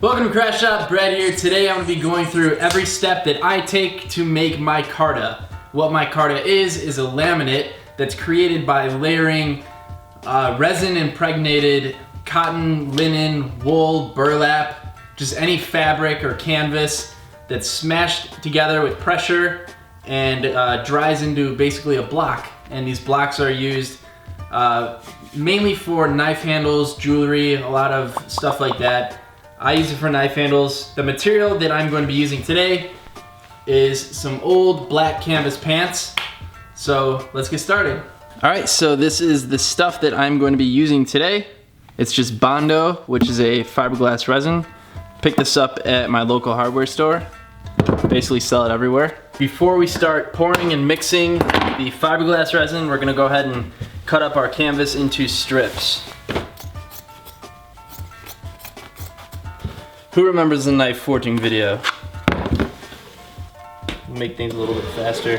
Welcome to Crash Shop, Brad here. Today I'm going to be going through every step that I take to make micarta. What micarta is a laminate that's created by layering resin impregnated cotton, linen, wool, burlap, just any fabric or canvas that's smashed together with pressure and dries into basically a block. And these blocks are used mainly for knife handles, jewelry, a lot of stuff like that. I use it for knife handles. The material that I'm going to be using today is some old black canvas pants. So let's get started. All right, so this is the stuff that I'm going to be using today. It's just Bondo, which is a fiberglass resin. Picked this up at my local hardware store. Basically sell it everywhere. Before we start pouring and mixing the fiberglass resin, we're gonna go ahead and cut up our canvas into strips. Who remembers the knife forging video? Make things a little bit faster.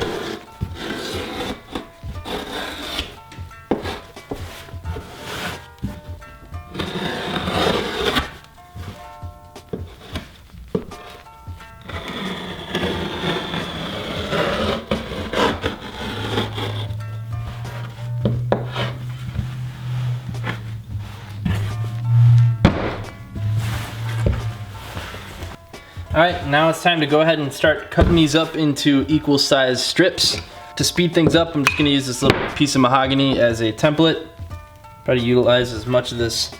Alright, now it's time to go ahead and start cutting these up into equal size strips. To speed things up, I'm just going to use this little piece of mahogany as a template. Try to utilize as much of this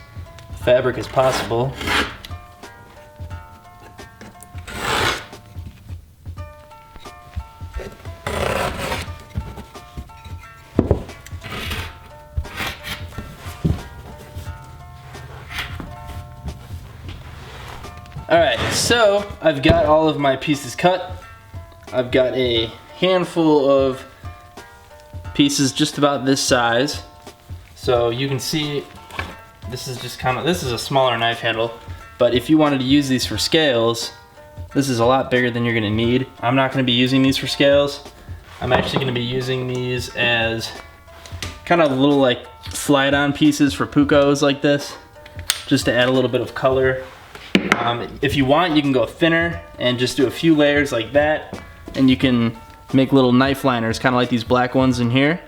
fabric as possible. Alright, so I've got all of my pieces cut. I've got a handful of pieces just about this size. So you can see this is just this is a smaller knife handle, but if you wanted to use these for scales, this is a lot bigger than you're gonna need. I'm not gonna be using these for scales. I'm actually gonna be using these as kind of little like slide-on pieces for pucos like this, just to add a little bit of color. If you want, you can go thinner and just do a few layers like that, and you can make little knife liners, kind of like these black ones in here.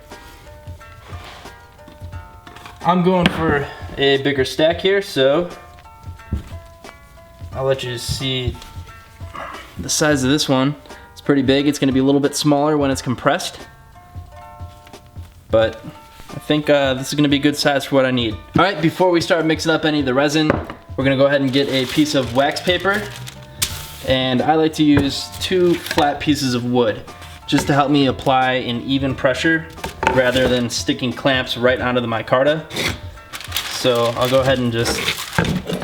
I'm going for a bigger stack here, so I'll let you see the size of this one. It's pretty big. It's going to be a little bit smaller when it's compressed, but I think this is going to be a good size for what I need. All right, before we start mixing up any of the resin, we're gonna go ahead and get a piece of wax paper, and I like to use 2 flat pieces of wood just to help me apply an even pressure rather than sticking clamps right onto the micarta. So I'll go ahead and just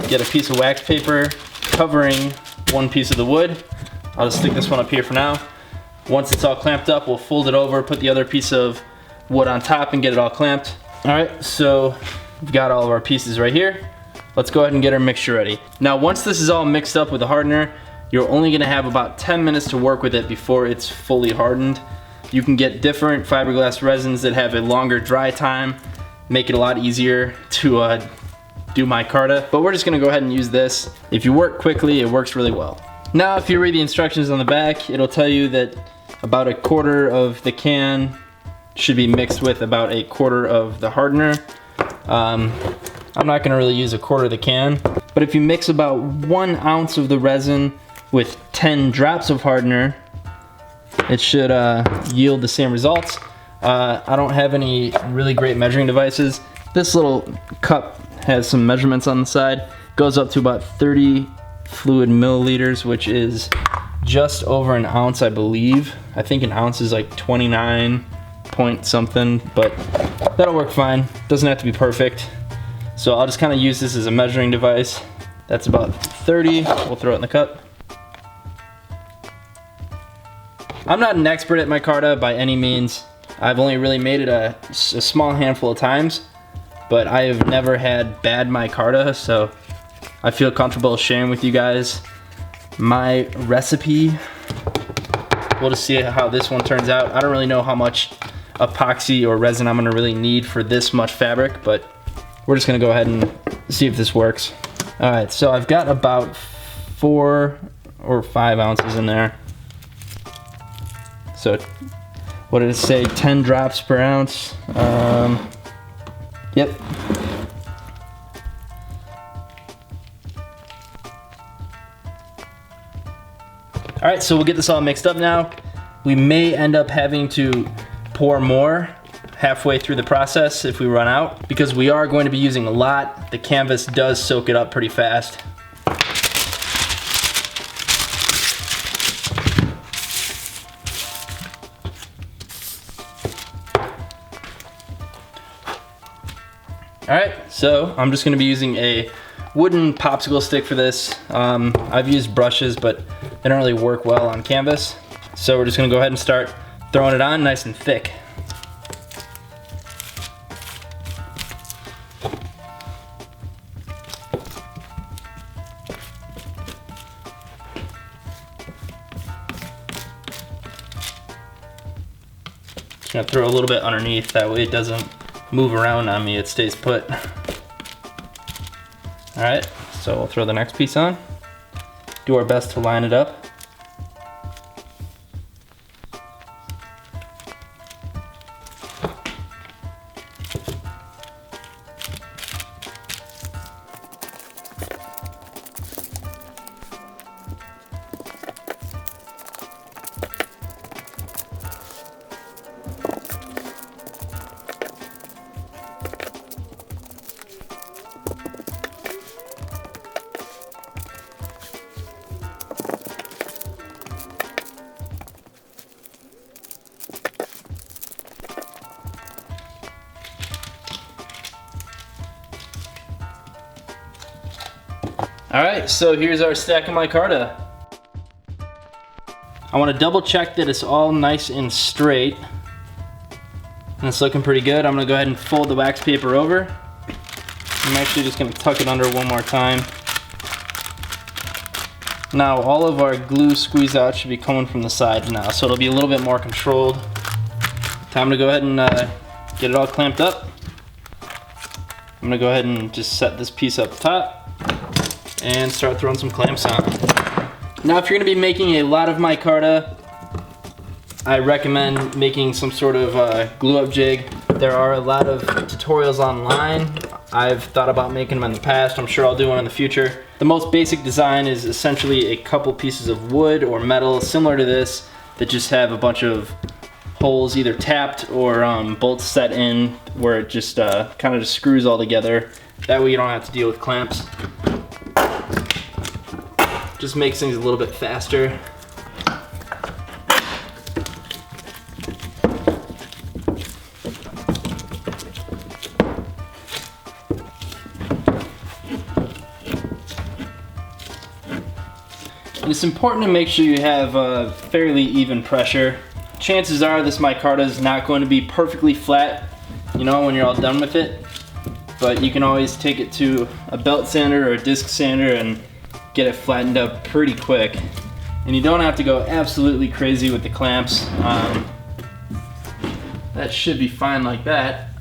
get a piece of wax paper covering 1 piece of the wood. I'll just stick this one up here for now. Once it's all clamped up, we'll fold it over, put the other piece of wood on top and get it all clamped. All right, so we've got all of our pieces right here. Let's go ahead and get our mixture ready. Now, once this is all mixed up with the hardener, you're only gonna have about 10 minutes to work with it before it's fully hardened. You can get different fiberglass resins that have a longer dry time, make it a lot easier to do micarta, but we're just gonna go ahead and use this. If you work quickly, it works really well. Now, if you read the instructions on the back, it'll tell you that about 1/4 of the can should be mixed with about 1/4 of the hardener. I'm not gonna really use 1/4 of the can, but if you mix about 1 ounce of the resin with 10 drops of hardener, it should yield the same results. I don't have any really great measuring devices. This little cup has some measurements on the side. Goes up to about 30 fluid milliliters, which is just over an ounce, I believe. I think an ounce is like 29 point something, but that'll work fine. Doesn't have to be perfect. So I'll just kind of use this as a measuring device. That's about 30, we'll throw it in the cup. I'm not an expert at micarta by any means. I've only really made it a small handful of times, but I have never had bad micarta, so I feel comfortable sharing with you guys my recipe. We'll just see how this one turns out. I don't really know how much epoxy or resin I'm gonna really need for this much fabric, but we're just gonna go ahead and see if this works. All right, so I've got about 4 or 5 ounces in there. So what did it say, 10 drops per ounce? Yep. All right, so we'll get this all mixed up now. We may end up having to pour more halfway through the process if we run out, because we are going to be using a lot. The canvas does soak it up pretty fast. All right, so I'm just gonna be using a wooden popsicle stick for this. I've used brushes, but they don't really work well on canvas. So we're just gonna go ahead and start throwing it on nice and thick. Just gonna throw a little bit underneath, that way it doesn't move around on me, it stays put. All right, so we'll throw the next piece on. Do our best to line it up. All right, so here's our stack of micarta. I want to double check that it's all nice and straight. And it's looking pretty good. I'm gonna go ahead and fold the wax paper over. I'm actually just gonna tuck it under one more time. Now all of our glue squeeze out should be coming from the side now, so it'll be a little bit more controlled. Time to go ahead and get it all clamped up. I'm gonna go ahead and just set this piece up top and start throwing some clamps on. Now if you're gonna be making a lot of micarta, I recommend making some sort of glue up jig. There are a lot of tutorials online. I've thought about making them in the past. I'm sure I'll do one in the future. The most basic design is essentially a couple pieces of wood or metal similar to this that just have a bunch of holes either tapped or bolts set in where it just kind of just screws all together. That way you don't have to deal with clamps. Just makes things a little bit faster. And it's important to make sure you have a fairly even pressure. Chances are this micarta is not going to be perfectly flat, you know, when you're all done with it. But you can always take it to a belt sander or a disc sander and get it flattened up pretty quick. And you don't have to go absolutely crazy with the clamps. That should be fine like that.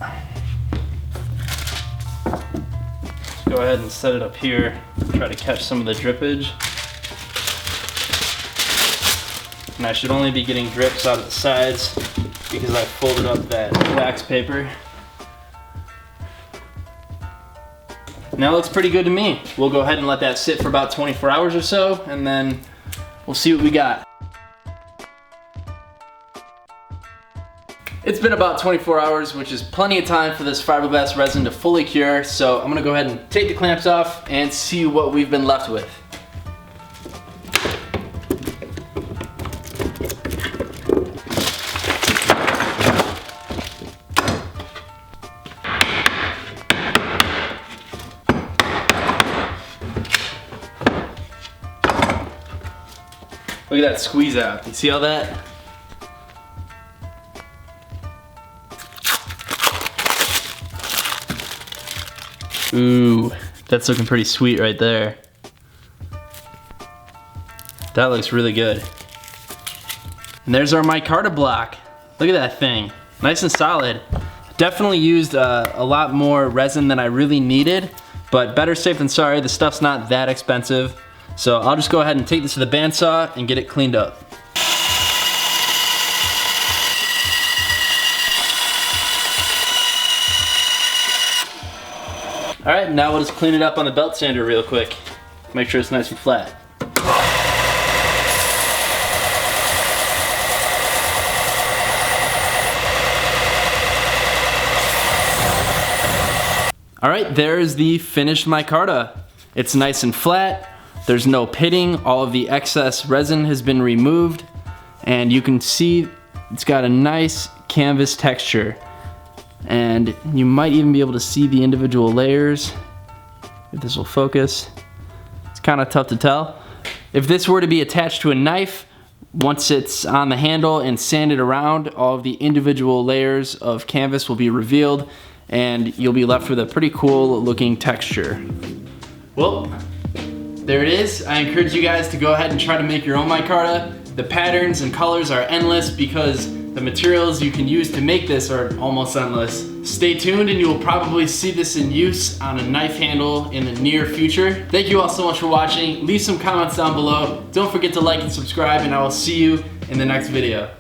Just go ahead and set it up here. Try to catch some of the drippage. And I should only be getting drips out of the sides because I folded up that wax paper. Now it looks pretty good to me. We'll go ahead and let that sit for about 24 hours or so, and then we'll see what we got. It's been about 24 hours, which is plenty of time for this fiberglass resin to fully cure, so I'm gonna go ahead and take the clamps off and see what we've been left with. Look at that squeeze out. You see all that? Ooh, that's looking pretty sweet right there. That looks really good. And there's our micarta block. Look at that thing. Nice and solid. Definitely used a lot more resin than I really needed, but better safe than sorry. The stuff's not that expensive. So I'll just go ahead and take this to the bandsaw and get it cleaned up. All right, now we'll just clean it up on the belt sander real quick. Make sure it's nice and flat. All right, there's the finished micarta. It's nice and flat. There's no pitting. All of the excess resin has been removed. And you can see it's got a nice canvas texture. And you might even be able to see the individual layers. If this will focus. It's kind of tough to tell. If this were to be attached to a knife, once it's on the handle and sanded around, all of the individual layers of canvas will be revealed and you'll be left with a pretty cool looking texture. Well, there it is. I encourage you guys to go ahead and try to make your own micarta. The patterns and colors are endless because the materials you can use to make this are almost endless. Stay tuned and you will probably see this in use on a knife handle in the near future. Thank you all so much for watching. Leave some comments down below. Don't forget to like and subscribe, and I will see you in the next video.